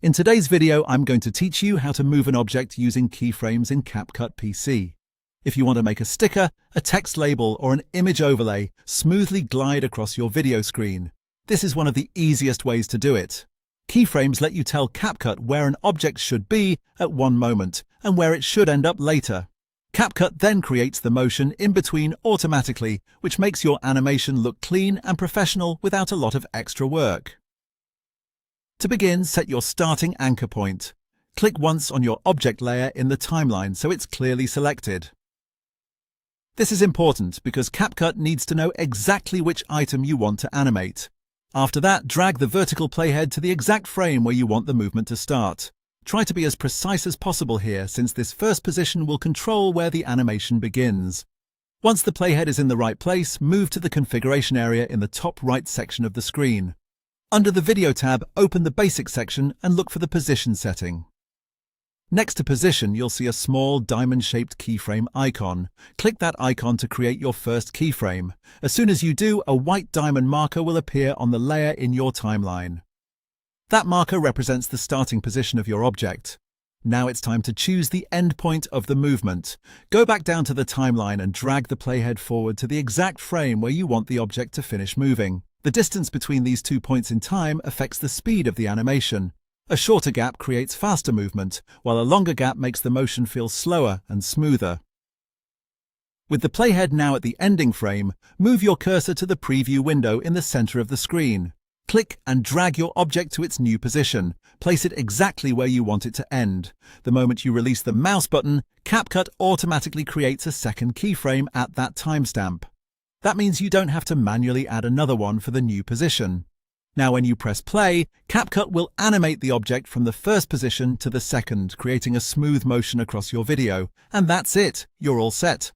In today's video, I'm going to teach you how to move an object using keyframes in CapCut PC. If you want to make a sticker, a text label, or an image overlay smoothly glide across your video screen, this is one of the easiest ways to do it. Keyframes let you tell CapCut where an object should be at one moment and where it should end up later. CapCut then creates the motion in between automatically, which makes your animation look clean and professional without a lot of extra work. To begin, set your starting anchor point. Click once on your object layer in the timeline so it's clearly selected. This is important because CapCut needs to know exactly which item you want to animate. After that, drag the vertical playhead to the exact frame where you want the movement to start. Try to be as precise as possible here, since this first position will control where the animation begins. Once the playhead is in the right place, move to the configuration area in the top right section of the screen. Under the Video tab, open the Basic section and look for the Position setting. Next to Position, you'll see a small diamond-shaped keyframe icon. Click that icon to create your first keyframe. As soon as you do, a white diamond marker will appear on the layer in your timeline. That marker represents the starting position of your object. Now it's time to choose the end point of the movement. Go back down to the timeline and drag the playhead forward to the exact frame where you want the object to finish moving. The distance between these 2 points in time affects the speed of the animation. A shorter gap creates faster movement, while a longer gap makes the motion feel slower and smoother. With the playhead now at the ending frame, move your cursor to the preview window in the center of the screen. Click and drag your object to its new position. Place it exactly where you want it to end. The moment you release the mouse button, CapCut automatically creates a second keyframe at that timestamp. That means you don't have to manually add another one for the new position. Now when you press play, CapCut will animate the object from the first position to the second, creating a smooth motion across your video. And that's it, you're all set.